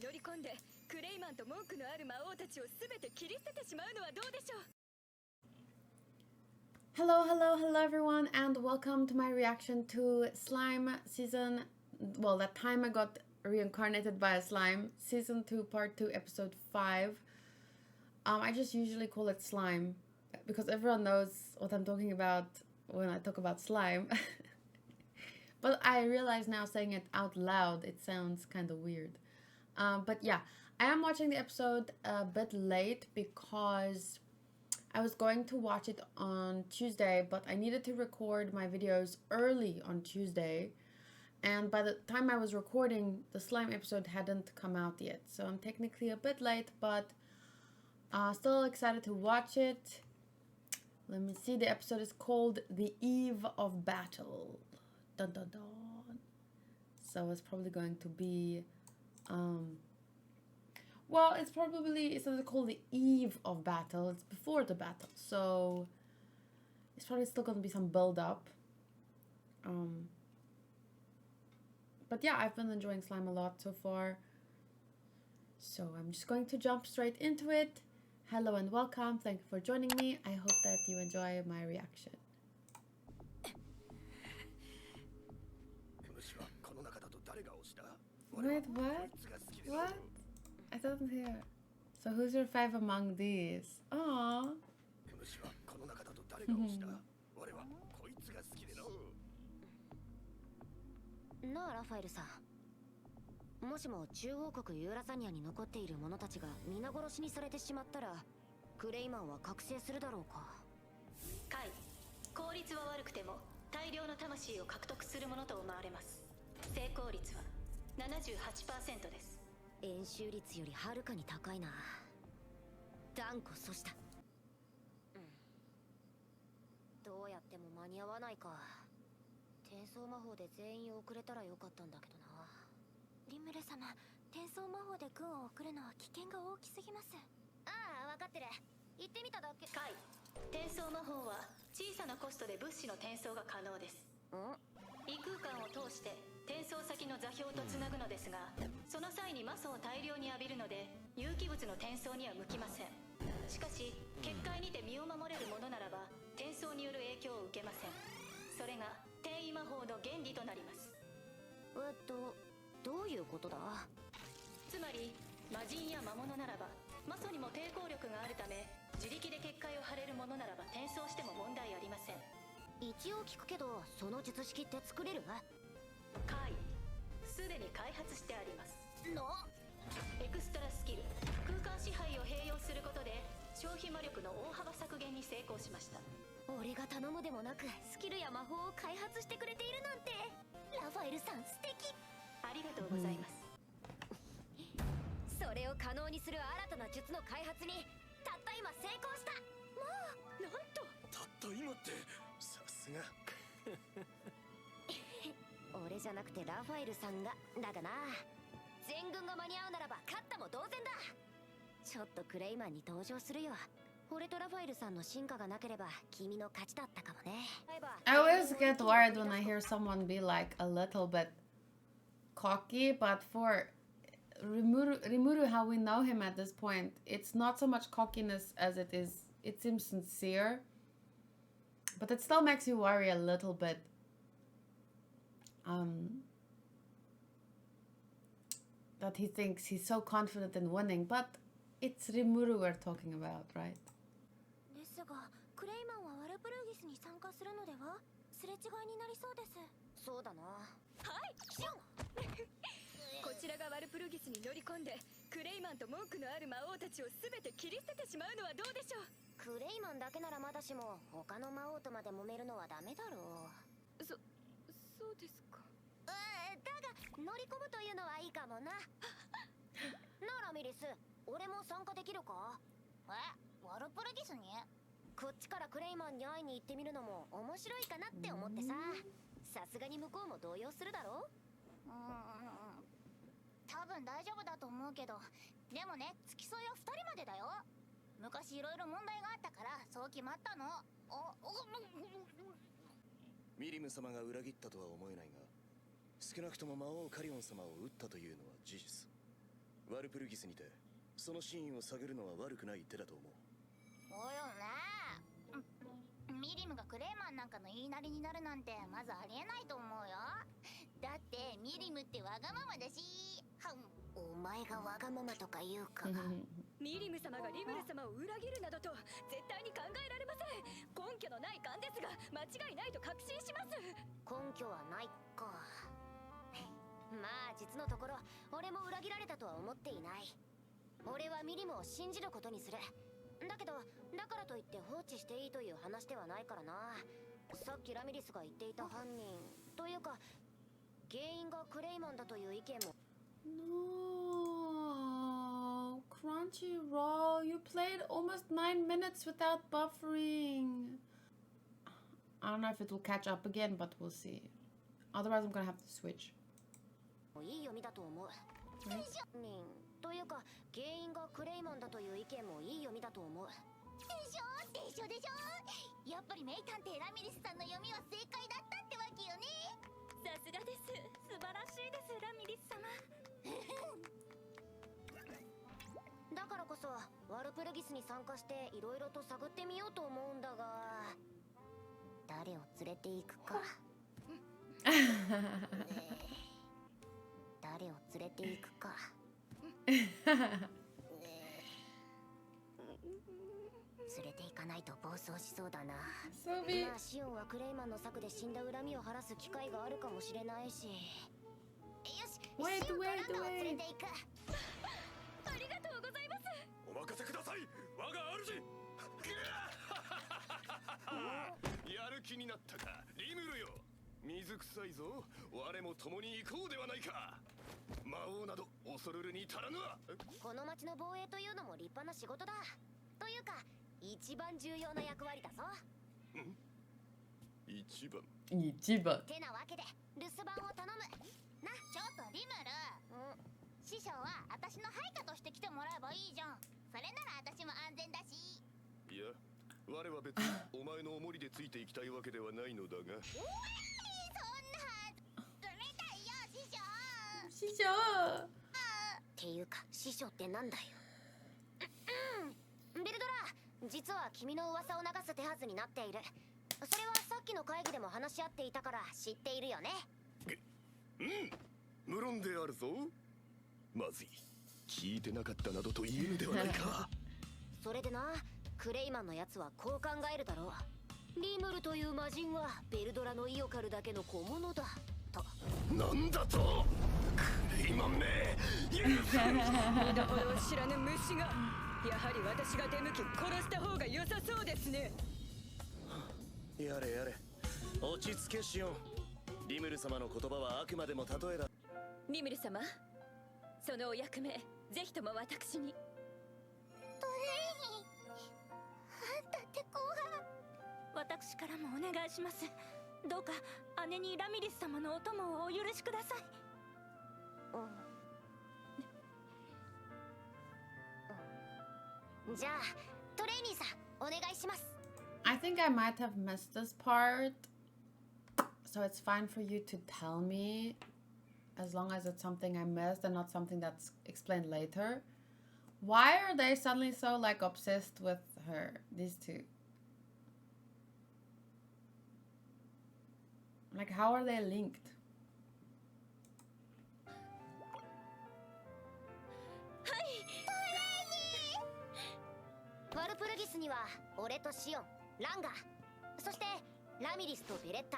乗り込んでクレイマンと文句のある魔王たちをすべて切り捨ててしまうのはどうでしょう。 Hello, hello, hello everyone, and welcome to my reaction to Slime season. Well, that time I got reincarnated by a slime. Season 2, part 2, episode 5. I just usually call it slime because everyone knows what I'm talking about when I talk about slime. But I realize now saying it out loud, it sounds kind of weird. But yeah, I am watching the episode a bit late because I was going to watch it on Tuesday, but I needed to record my videos early on Tuesday. And by the time I was recording, the slime episode hadn't come out yet. So I'm technically a bit late, but still excited to watch it. Let me see, the episode is called The Eve of Battle. Dun dun dun. So it's probably going to be well, it's called The Eve of Battle. It's before the battle, so it's probably still going to be some build up. But yeah, I've been enjoying slime a lot so far, so I'm just going to jump straight into it. Hello and welcome. Thank you for joining me. I hope that you enjoy my reaction. Wait, what? What? I didn't hear. So who's your five among these? Aww.なあラファエルさん、もしも中央国ユーラザニアに残っている者たちが皆殺しにされてしまったらクレイマンは覚醒するだろうか。カイ、効率は悪くても大量の魂を獲得するものと思われます。成功率は 78% です。演習率よりはるかに高いな。断固阻止だ。どうやっても間に合わないか。転送魔法で全員送れたらよかったんだけどな。リムル様、転送魔法で軍を送るのは危険が大きすぎます。ああ、分かってる。行ってみただけ。カイ、転送魔法は小さなコストで物資の転送が可能です。異空間を通して転送先の座標とつなぐのですが、その際に魔素を大量に浴びるので有機物の転送には向きません。しかし結界にて身を守れるものならば転送による影響を受けません。それが転移魔法の原理となります。どういうことだ。つまり魔人や魔物ならば魔素にも抵抗力があるため、自力で結界を張れるものならば転送しても問題ありません。一応聞くけど、その術式って作れる？カイ、すでに開発してあります。のエクストラスキル、空間支配を併用することで消費魔力の大幅削減に成功しました。俺が頼むでもなくスキルや魔法を開発してくれているなんて、ラファエルさん素敵。ありがとうございます。それを可能にする新たな術の開発にたった今成功した。もうなんとたった今ってさすが俺じゃなくてラファエルさんがだがな。全軍が間に合うならば勝ったも同然だ。ちょっとクレイマンに登場するよ。俺とラファエルさんの進化がなければ君の勝ちだったかもね。I always get worried when I hear someone be like a little bit cocky, but for Rimuru, how we know him at this point, it's not so much cockiness as it seems sincere, but it still makes you worry a little bit. That he thinks he's so confident in winning, but it's Rimuru we're talking about, right? ですが、クレイマンはワルプルギスに参加するのでは？すれ違いになりそうです。そうだな。はい、シュンこちらがワルプルギスに乗り込んでクレイマンと文句のある魔王たちを全て切り捨ててしまうのはどうでしょう。クレイマンだけならまだしも他の魔王とまで揉めるのはダメだろう。そうですか。だが乗り込むというのはいいかもな。ならミリス、俺も参加できるか？ワルプルギスに？こっちからクレイマンに会いに行ってみるのも面白いかなって思ってさ。さすがに向こうも動揺するだろ？多分大丈夫だと思うけど、でもね、付き添いは2人までだよ。昔いろいろ問題があったからそう決まったの。ミリム様が裏切ったとは思えないが、少なくとも魔王カリオン様を撃ったというのは事実。ワルプルギスにてその真意を探るのは悪くない手だと思う。そうよね。ミリムがクレイマンなんかの言いなりになるなんてまずありえないと思うよ。だってミリムってわがままだし。お前がわがままとか言うか。ミリム様がリムル様を裏切るなどと絶対に考えられません。根拠のない勘ですが間違いないと確信します。根拠はないか。まあ実のところ俺も裏切られたとは思っていない。俺はミリムを信じることにする。だけどだからといって放置していいという話ではないからな。さっきラミリスが言っていた犯人というか原因がクレイマンだという意見も。No, Crunchyroll, you played almost 9 minutes without buffering. I don't know if it will catch up again, but we'll see. Otherwise, I'm gonna have to switch. いい読みだと思う。というか原因がクレイマンだという意見もいい読みだと思う。でしょやっぱり名探偵ラミリスさんの読みは正解だったってわけよね。さすがです。素晴らしいです、ラミリス様。だからこそワルプルギスに参加していろいろと探ってみようと思うんだが、誰を連れて行くか。誰を連れて行くか。連れて行かないと暴走しそうだな。まあシオンはクレイマンの策で死んだ恨みを晴らす機会があるかもしれないし。よし、シオンとランナを連れて行く。ありがとうございます。お任せください、我が主。やる気になったか、リムルよ。水臭いぞ。我も共に行こうではないか。魔王など恐るるに足らぬわ。この町の防衛というのも立派な仕事だ。というか一番重要な役割だぞ。一番てなわけで留守番を頼むな。ちょっとリムル、師匠は私の配下として来てもらえばいいじゃん。それなら私も安全だし。いや、我は別にお前のおもりでついていきたいわけではないのだが。そんな冷たいよ師匠。師匠っていうか師匠ってなんだよ。ベルドラ、実は君の噂を流す手はずになっている。それはさっきの会議でも話し合っていたから知っているよね。無論であるぞ。まずい、聞いてなかったなどと言えぬではないか。それでな、クレイマンのやつはこう考えるだろう。リムルという魔人はベルドラのイオカルだけの小物だと。なんだと、クレイマンめ。見どころを知らぬ虫が。やはり私が出向き殺した方が良さそうですね。やれやれ、落ち着けシオン。リムル様の言葉はあくまでも例えだ。リムル様、そのお役目ぜひとも私に。トレイニー、あんたって子は。私からもお願いします。どうか姉にラミリス様のお供をお許しください。じゃあトレイニーさんお願いします。 I think I might have missed this part, so it's fine for you to tell me as long as it's something I missed and not something that's explained later. Why are they suddenly so like obsessed with her, these two? Like, how are they linked? ワルプルギスには俺とシオン、ランガー、そしてラミリスとベレッタ、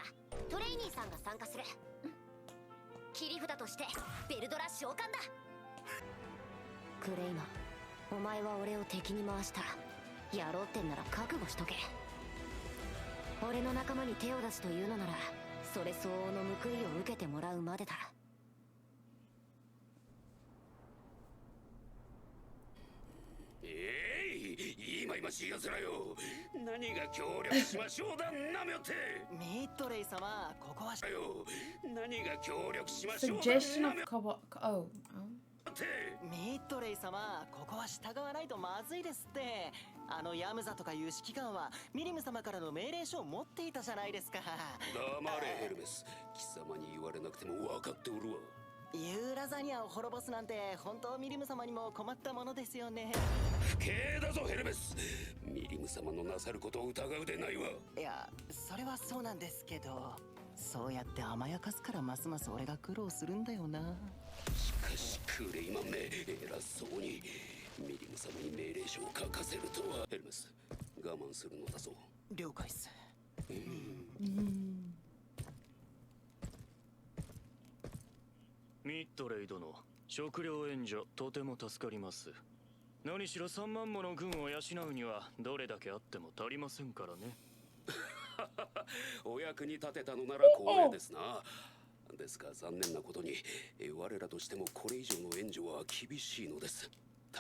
トレイニーさんが参加する。切り札としてベルドラ召喚だ。クレイマン、お前は俺を敵に回した。やろうってんなら覚悟しとけ。俺の仲間に手を出すというのならそれ相応の報いを受けてもらうまでだ。今々しいやつらよ。何が協力しましょうだ、なめよって。ミッドレイ様、ここはよ。何が協力しましょうだ、 Suggestion of oh. ミッドレイ様、ここは従わないとまずいですって。あのヤムザとかいう指揮官はミリム様からの命令書を持っていたじゃないですか。黙れヘルメス、貴様に言われなくても分かっておるわ。ユーラザニアを滅ぼすなんて本当ミリム様にも困ったものですよね。不敬だぞヘルメス。ミリム様のなさることを疑うでないわ。いや、それはそうなんですけど、そうやって甘やかすからますます俺が苦労するんだよな。しかしクレイマンめ偉そうにミリム様に命令書を書かせるとは。ヘルメス、我慢するのだぞ。了解っす。ミッドレイ殿、食料援助とても助かります。何しろ3万もの軍を養うにはどれだけあっても足りませんからね。お役に立てたのなら光栄ですな。ですが残念なことに我らとしてもこれ以上の援助は厳しいのです。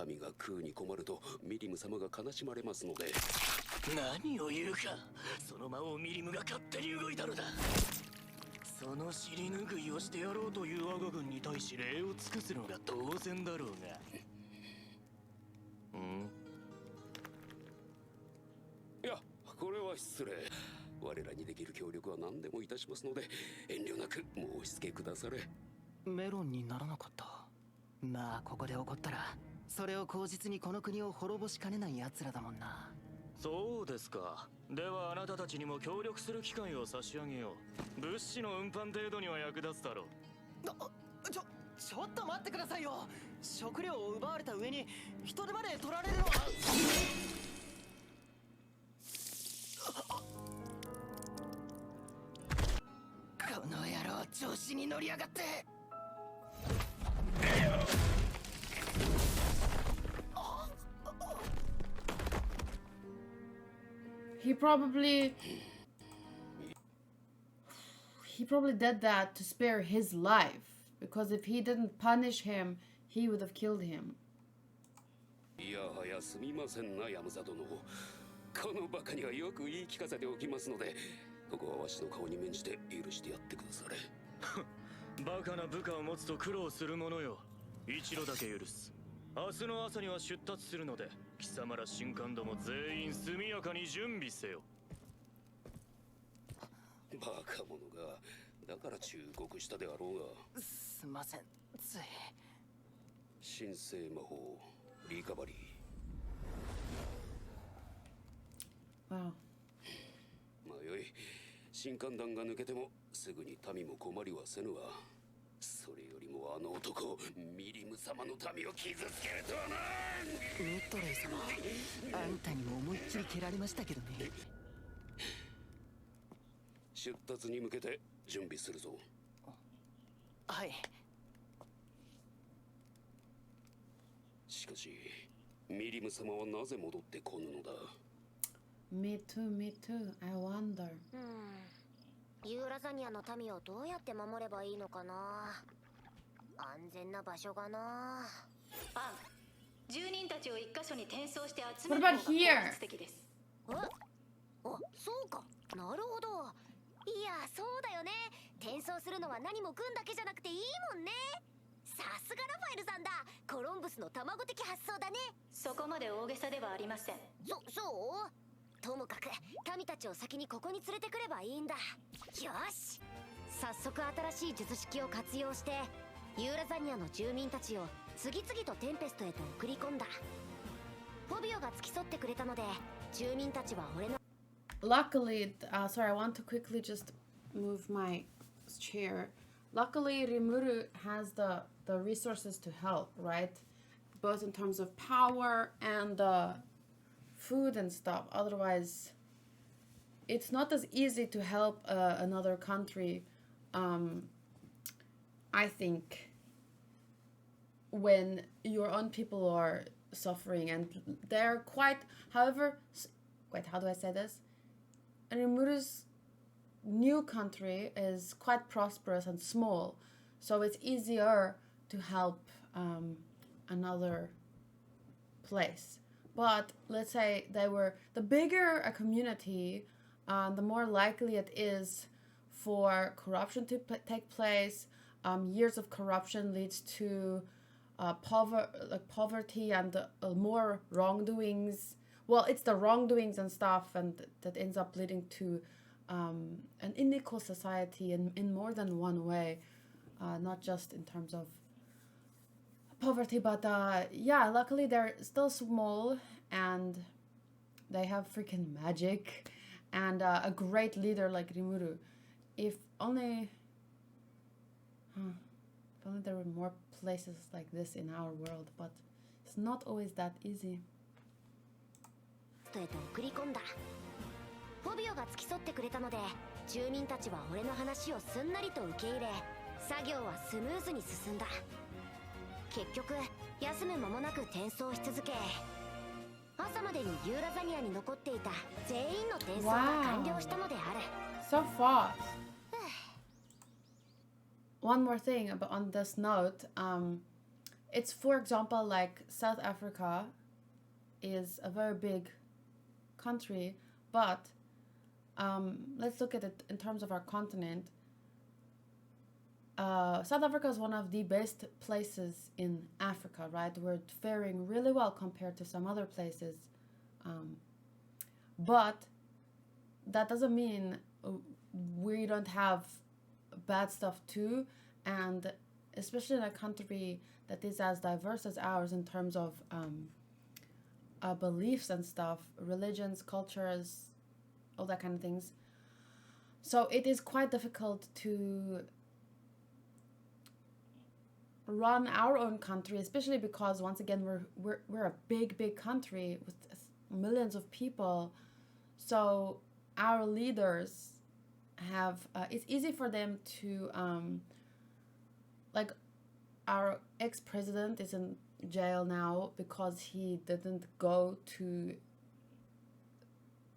民が食うに困るとミリム様が悲しまれますので。何を言うか、その魔王ミリムが勝手に動いたのだ。その尻拭いをしてやろうという我が軍に対し礼を尽くすのが当然だろうが。いや、これは失礼。我らにできる協力は何でもいたしますので遠慮なく申し付けくだされ。メロンにならなかった。まあここで怒ったらそれを口実にこの国を滅ぼしかねない奴らだもんな。そうですか。ではあなたたちにも協力する機会を差し上げよう。物資の運搬程度には役立つだろう。ちょっと待ってくださいよ。食料を奪われた上に人手まで取られるのは。この野郎調子に乗りやがって。He probably did that to spare his life, because if he didn't punish him, he would have killed him. いやはやすみませんなヤムザ殿。このバカにはよく言い聞かせておきますので、ここはわしの顔に免じて許してやってくだされ。バカな部下を持つと苦労するものよ。一度だけ許す。明日の朝には出立するので、貴様ら神官ども全員速やかに準備せよ。バカ者が、だから忠告したであろうが。すんません、つい。神聖魔法リカバリー。Wow. まあよい、神官団が抜けてもすぐに民も困りはせぬわ。それよりもあの男ミリム様の民を傷つけるとはな。ミッドレイ様、あんたにも思いっきり蹴られましたけどね。出立に向けて準備するぞ。はい。しかしミリム様はなぜ戻ってこぬのだ。 Me too, I wonder. ユーラザニアの民をどうやって守ればいいのかな。安全な場所がな。住人たちを一箇所に転送して集める What のが about 効 here? 率的です。あ、そうか。なるほど。いや、そうだよね。転送するのは何も軍だけじゃなくていいもんね。さすがラファエルさんだ。コロンブスの卵的発想だね。そこまで大げさではありません。そうともかく民たちを先にここに連れてくればいいんだ。よし、早速新しい術式を活用してユーラザニアの住民たちを次々とテンペストへと送り込んだ。フォビオが付き添ってくれたので住民たちは俺の Luckily, sorry, I want to quickly just move my chair. Luckily, Rimuru has the resources to help, right? Both in terms of power and food and stuff. Otherwise, it's not as easy to help another country, I think, when your own people are suffering and they're quite, however, wait, how do I say this? Rimuru's new country is quite prosperous and small, so it's easier to help another place. But let's say they were, the bigger a community, the more likely it is for corruption to take place. Years of corruption leads to poverty and more wrongdoings. Well, it's the wrongdoings and stuff, and that ends up leading to an unequal society in more than one way. not just in terms of poverty, but yeah, luckily they're still small and they have freaking magic and a great leader like Rimuru. If only there were more places like this in our world, but it's not always that easy. とへと送り込んだ。フォビオが付き添ってくれたので、住民たちは俺の話をすんなりと受け入れ、作業はスムーズに進んだ。結局休む間もなく転送し続け、朝までにユーラザニアに残っていた全員の転送が完了したのである。So fast. One more thing about on this note, it's for example like South Africa is a very big country, but let's look at it in terms of our continent. South Africa is one of the best places in Africa, right? We're faring really well compared to some other places. But that doesn't mean we don't have bad stuff too. And especially in a country that is as diverse as ours in terms of beliefs and stuff, religions, cultures, all that kind of things. So it is quite difficult to run our own country, especially because once again we're a big country with millions of people. So our leaders have it's easy for them to like our ex-president is in jail now because he didn't go to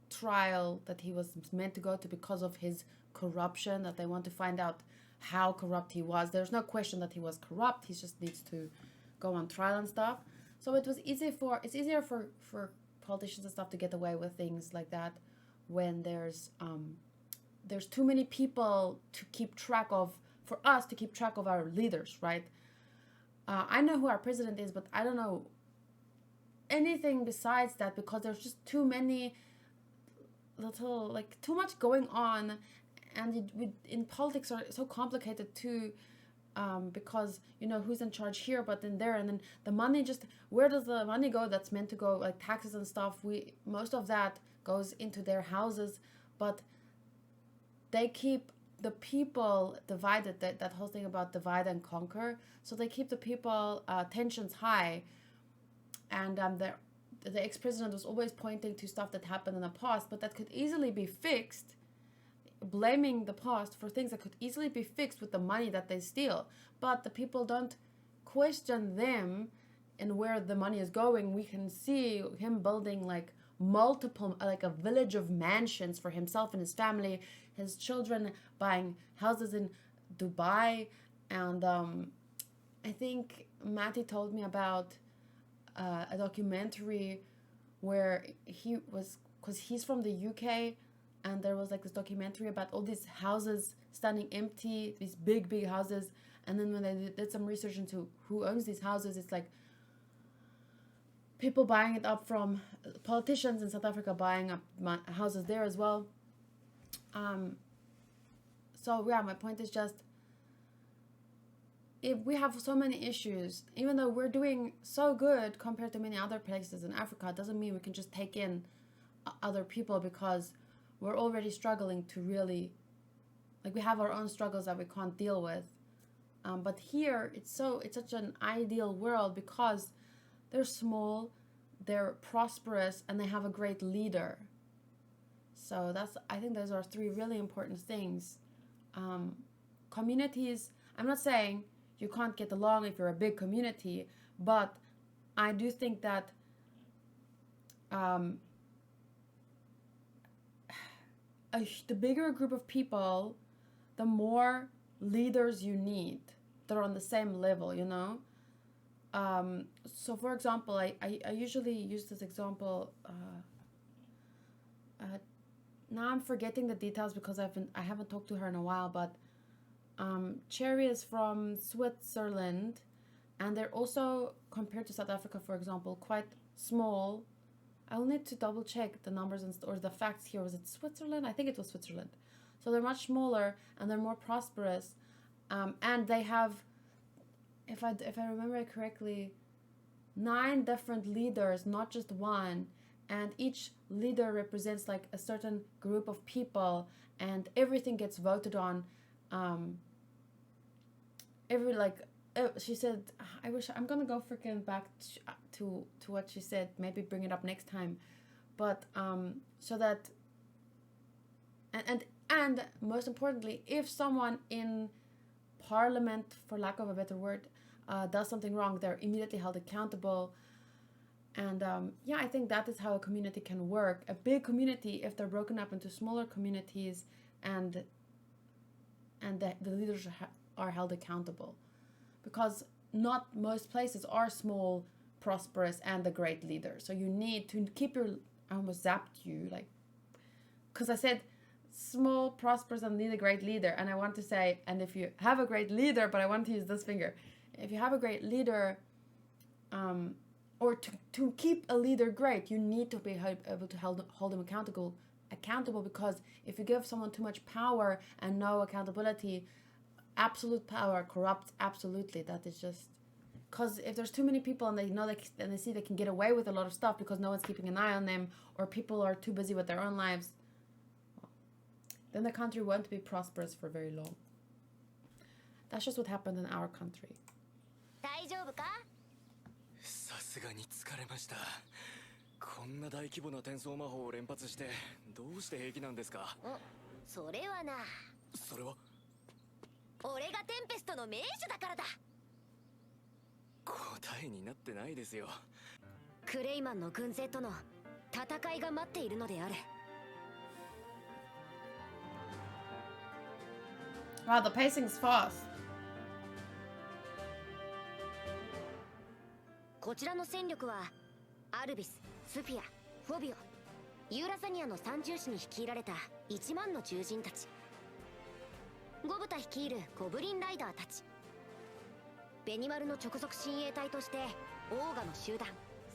trial that he was meant to go to because of his corruption, that they want to find out how corrupt he was. There's no question that he was corrupt. He just needs to go on trial and stuff. So it's easier for politicians and stuff to get away with things like that when there's too many people to keep track of, for us to keep track of our leaders, right? I know who our president is, but I don't know anything besides that because there's just too many little, like, too much going on. And in politics are so complicated too, because you know who's in charge here, but then there, and then the money just, where does the money go that's meant to go, like taxes and stuff? Most of that goes into their houses, but they keep the people divided. That whole thing about divide and conquer. So they keep the people tensions high, and the ex-president was always pointing to stuff that happened in the past, but that could easily be fixed. Blaming the past for things that could easily be fixed with the money that they steal, but the people don't question them and where the money is going. We can see him building like multiple, like a village of mansions for himself and his family, his children buying houses in Dubai, and I think Matty told me about a documentary where he was, because he's from the UK. And there was like this documentary about all these houses standing empty, these big houses. And then when they did some research into who owns these houses, it's like people buying it up from politicians in South Africa, buying up houses there as well. So yeah, my point is just, if we have so many issues, even though we're doing so good compared to many other places in Africa, it doesn't mean we can just take in other people, because we're already struggling to really, like, we have our own struggles that we can't deal with. But here, it's such an ideal world because they're small, they're prosperous, and they have a great leader. So I think those are three really important things. Communities, I'm not saying you can't get along if you're a big community, but I do think that the bigger a group of people, the more leaders you need that are on the same level, you know? So for example, I usually use this example, now I'm forgetting the details because I haven't talked to her in a while, but Cherry is from Switzerland, and they're also, compared to South Africa, for example, quite small. I'll need to double check the numbers or the facts here. Was it Switzerland? I think it was Switzerland. So they're much smaller and they're more prosperous. And they have, if I remember it correctly, 9 different leaders, not just one, and each leader represents like a certain group of people, and everything gets voted on. She said, I'm gonna go freaking back to what she said, maybe bring it up next time, but so that and most importantly, if someone in parliament, for lack of a better word, does something wrong, they're immediately held accountable. And yeah, I think that is how a community can work. A big community, if they're broken up into smaller communities, and the leaders are held accountable, because not most places are small, prosperous, and a great leader. So you need to keep your, I almost zapped you, like, because I said small, prosperous, and need a great leader, and I want to say, and if you have a great leader, but I want to use this finger, if you have a great leader, or to keep a leader great, you need to be able to hold them accountable, because if you give someone too much power and no accountability, absolute power corrupts absolutely. That is just, because if there's too many people and they know and they see they can get away with a lot of stuff because no one's keeping an eye on them, or people are too busy with their own lives, then the country won't be prosperous for very long. That's just what happened in our country. 大丈夫か？さすがに疲れました。こんな大規模な転送魔法を連発してどうして平気なんですか？それはな。それは？俺がテンペストの名手だからだ。答えになってないですよ。クレイマンの軍勢との戦いが待っているのである。Wow, the pacing's fast. こちらの戦力はアルビス、スフィア、フォビオ、ユーラザニアの三重士に率いられた1万の獣人たち、ゴブタ率いるゴブリンライダーたち、ベニマルの直属親衛隊としてオーガの集団、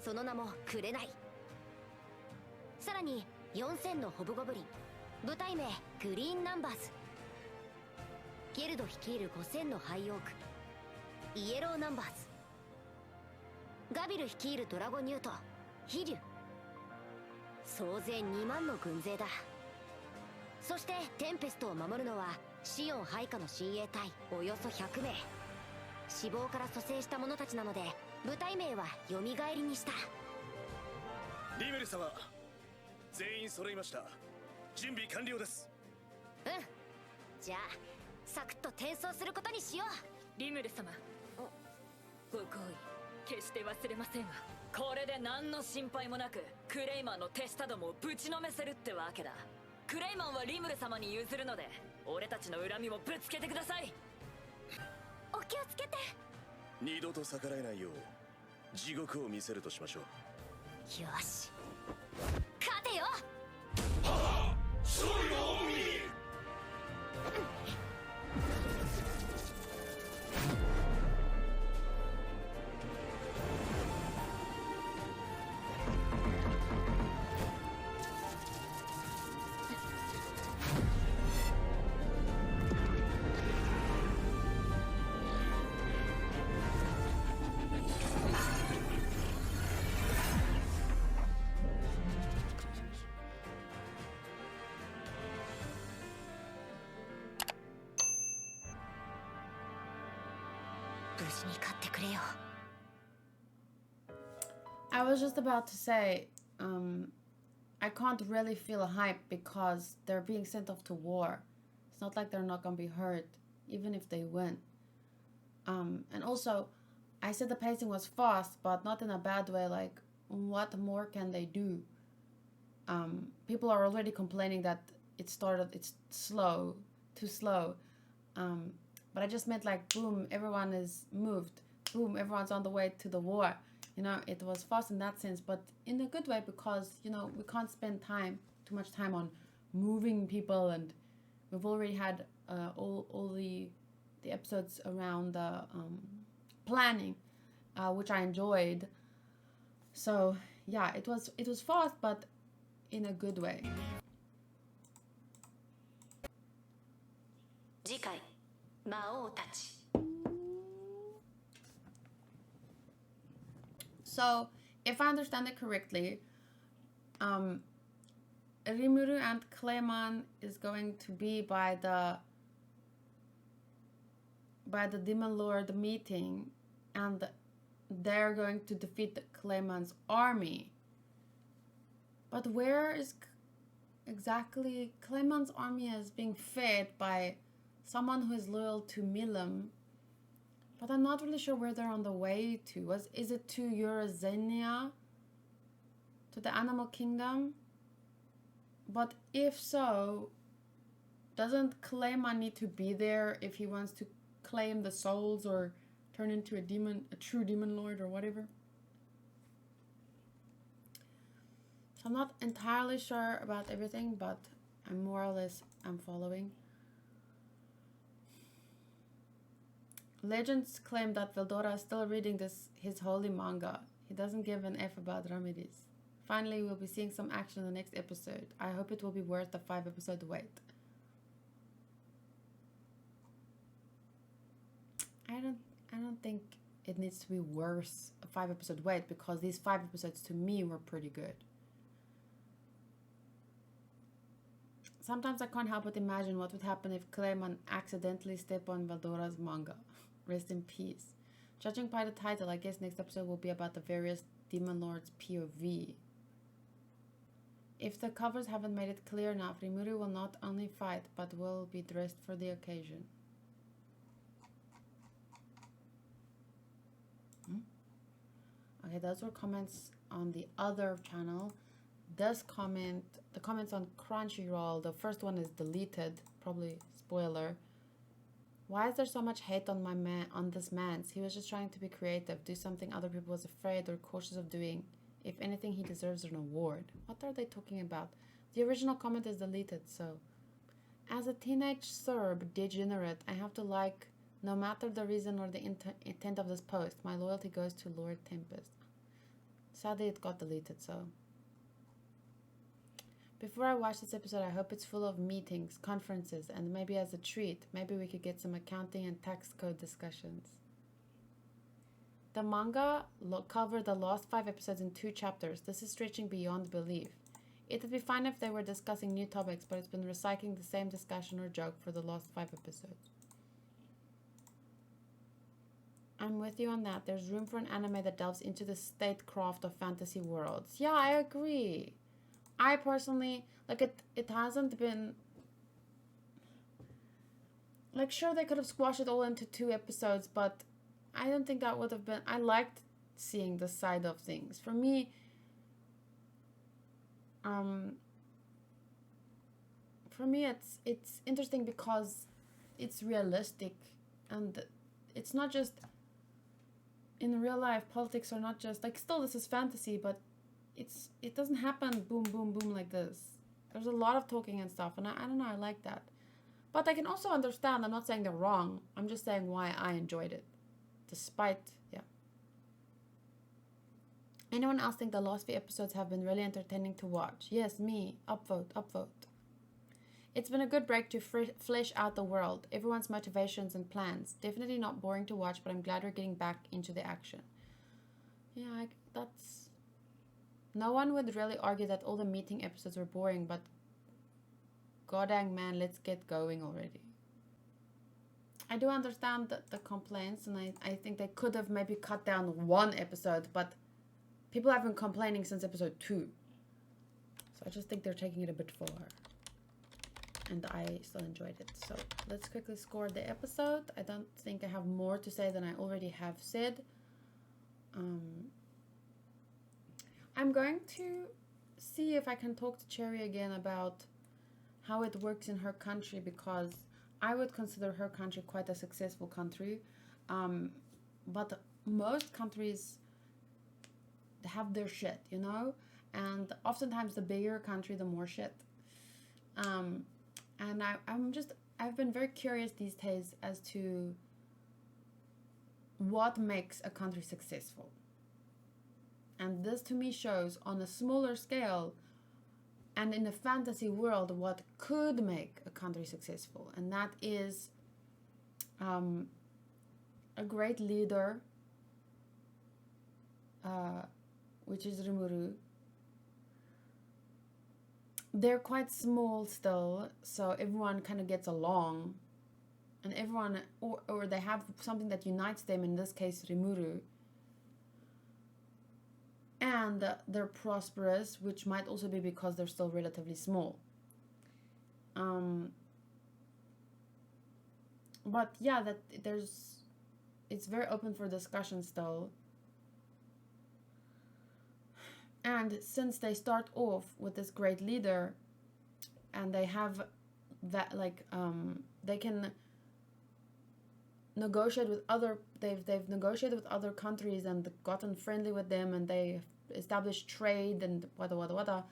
その名もクレナイ、さらに4000のホブゴブリン、部隊名グリーンナンバーズ、ゲルド率いる5000のハイオーク、イエローナンバーズ、ガビル率いるドラゴニュート、ヒリュ、総勢2万の軍勢だ。そしてテンペストを守るのはシオン配下の親衛隊およそ100名。死亡から蘇生した者たちなので部隊名は蘇りにした。リムル様、全員揃いました。準備完了です。うん、じゃあサクッと転送することにしよう。リムル様、ご好意決して忘れませんわ。これで何の心配もなくクレイマンの手下どもをぶちのめせるってわけだ。クレイマンはリムル様に譲るので俺たちの恨みもぶつけてください。お気をつけて。二度と逆らえないよう地獄を見せるとしましょう。よし、勝てよ。勝利の恩義。無事に勝ってくれよ。I was just about to say, I can't really feel a hype because they're being sent off to war. It's not like they're not gonna be hurt, even if they win. And also, I said the pacing was fast, but not in a bad way. Like, what more can they do? People are already complaining that it's slow, too slow. But I just meant like, boom, everyone is moved. Boom, everyone's on the way to the war. You know, it was fast in that sense, but in a good way because, you know, we can't spend too much time on moving people, and we've already had all the episodes around planning, which I enjoyed. So yeah, it was fast, but in a good way. 次回魔王たち。 So, if I understand it correctly, Rimuru and Clayman is going to be by the Demon Lord meeting, and they're going to defeat Clayman's army. But where is exactly Clayman's army is being fed by someone who is loyal to Milam? But I'm not really sure where they're on the way to. Is it to Eurozenia? To the Animal Kingdom? But if so, doesn't Clayman need to be there if he wants to claim the souls or turn into a true demon lord or whatever? So I'm not entirely sure about everything, but I'm more or less following. Legends claim that Veldora is still reading his holy manga. He doesn't give an F about remedies. Finally, we'll be seeing some action in the next episode. I hope it will be worth the 5-episode wait. I don't think it needs to be worth a 5-episode wait, because these 5 episodes to me were pretty good. Sometimes I can't help but imagine what would happen if Clayman accidentally stepped on Veldora's manga. Rest in peace. Judging by the title, I guess next episode will be about the various Demon Lords' POV. If the covers haven't made it clear enough, Rimuru will not only fight, but will be dressed for the occasion. Okay, those were comments on the other channel. The comments on Crunchyroll, the first one is deleted, probably spoiler. Why is there so much hate on this man's? He was just trying to be creative, do something other people was afraid or cautious of doing. If anything, he deserves an award. What are they talking about? The original comment is deleted, so. As a teenage Serb degenerate, I have to like, no matter the reason or the intent of this post, my loyalty goes to Lord Tempest. Sadly, it got deleted, so. Before I watch this episode, I hope it's full of meetings, conferences, and maybe as a treat, maybe we could get some accounting and tax code discussions. The manga covered the last 5 episodes in 2 chapters. This is stretching beyond belief. It would be fine if they were discussing new topics, but it's been recycling the same discussion or joke for the last 5 episodes. I'm with you on that. There's room for an anime that delves into the statecraft of fantasy worlds. Yeah, I agree. I personally, like, it hasn't been, like, sure they could have squashed it all into 2 episodes, but I don't think that would have been, I liked seeing the side of things. For me, it's interesting because it's realistic, and it's not just, in real life, politics are not just, like, still this is fantasy, but it doesn't happen boom, boom, boom like this. There's a lot of talking and stuff, and I don't know, I like that. But I can also understand, I'm not saying they're wrong, I'm just saying why I enjoyed it. Despite, yeah. Anyone else think the last few episodes have been really entertaining to watch? Yes, me. Upvote, upvote. It's been a good break to flesh out the world, everyone's motivations and plans. Definitely not boring to watch, but I'm glad we're getting back into the action. Yeah, that's... No one would really argue that all the meeting episodes were boring, but goddamn man, let's get going already. I do understand the complaints, and I think they could have maybe cut down 1 episode, but people have been complaining since episode 2. So I just think they're taking it a bit far. And I still enjoyed it. So let's quickly score the episode. I don't think I have more to say than I already have said. I'm going to see if I can talk to Cherry again about how it works in her country, because I would consider her country quite a successful country. But most countries have their shit, you know? And oftentimes the bigger country, the more shit. And I've been very curious these days as to what makes a country successful. And this to me shows on a smaller scale and in a fantasy world what could make a country successful. And that is a great leader, which is Rimuru. They're quite small still, so everyone kind of gets along, and everyone, or they have something that unites them, in this case Rimuru. And they're prosperous, which might also be because they're still relatively small. But yeah, it's very open for discussion still. And since they start off with this great leader, and they have that, like, they can negotiate with other, they've negotiated with other countries and gotten friendly with them, and they established trade and wada.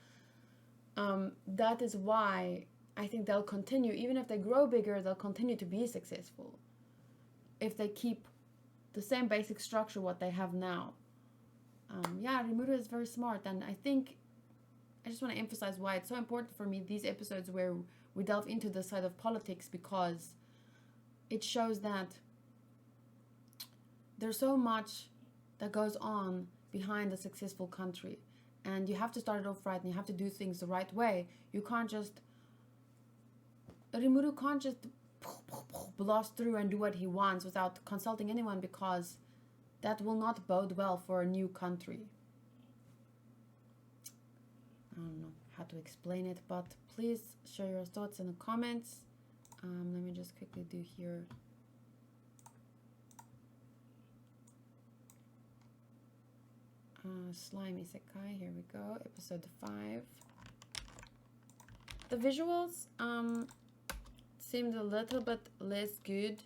That is why I think they'll continue, even if they grow bigger, they'll continue to be successful if they keep the same basic structure what they have now. Yeah, Rimuru is very smart, and I think I just want to emphasize why it's so important for me, these episodes where we delve into the side of politics, because it shows that there's so much that goes on behind a successful country, and you have to start it off right, and you have to do things the right way. You can't just, Rimuru can't just blast through and do what he wants without consulting anyone, because that will not bode well for a new country. I don't know how to explain it, but please share your thoughts in the comments. Let me just quickly do here. Slime Isekai, here we go, episode 5. The visuals seemed a little bit less good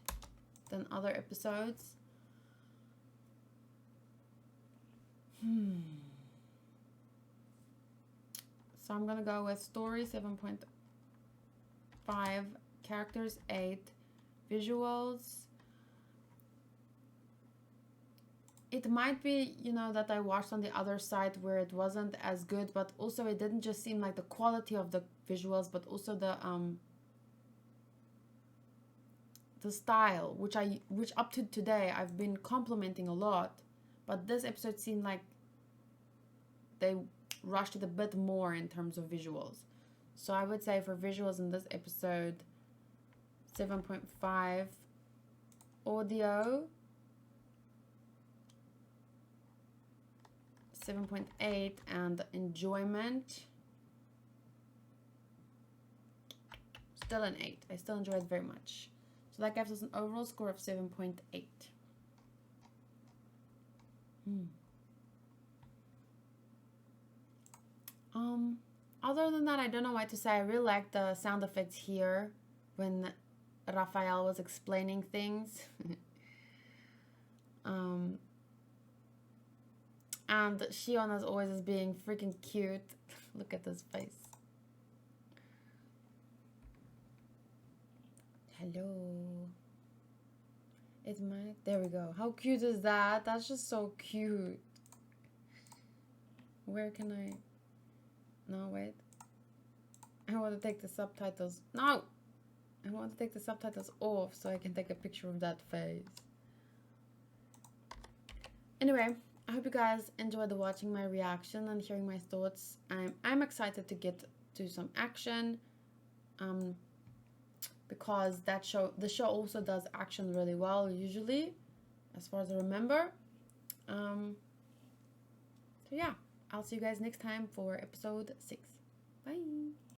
than other episodes. So I'm gonna go with story 7.5, characters 8, visuals. It might be, you know, that I watched on the other side where it wasn't as good, but also it didn't just seem like the quality of the visuals, but also the style, which up to today I've been complimenting a lot, but this episode seemed like they rushed it a bit more in terms of visuals. So I would say for visuals in this episode, 7.5, audio 7.8, and enjoyment still an 8. I still enjoy it very much. So that gives us an overall score of 7.8. Other than that, I don't know what to say. I really like the sound effects here when Raphael was explaining things. And Shion, as always, is being freaking cute. Look at this face. Hello. It's my... There we go. How cute is that? That's just so cute. Where can I... No, wait. I want to take the subtitles. No! I want to take the subtitles off so I can take a picture of that face. Anyway, I hope you guys enjoyed watching my reaction and hearing my thoughts. I'm excited to get to some action. Because the show also does action really well, usually, as far as I remember. So yeah, I'll see you guys next time for episode 6. Bye!